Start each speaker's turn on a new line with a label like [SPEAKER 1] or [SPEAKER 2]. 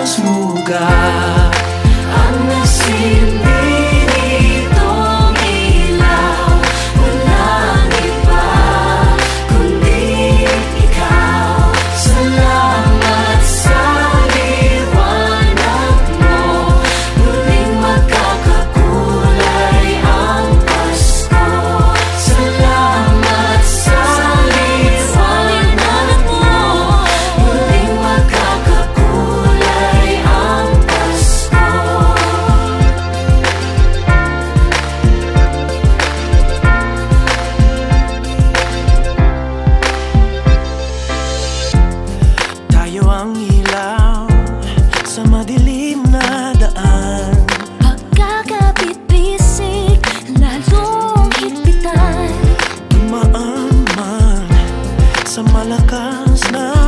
[SPEAKER 1] mas mugat. Ang nagsilbi nitong ilaw, walang iba kundi ikaw. Salamat sa liwanag mo, muling magkakakulay ang Pasko. Salamat sa liwanag mo, muling magkakakulay ang Pasko. Tayo ang ilaw sa madilim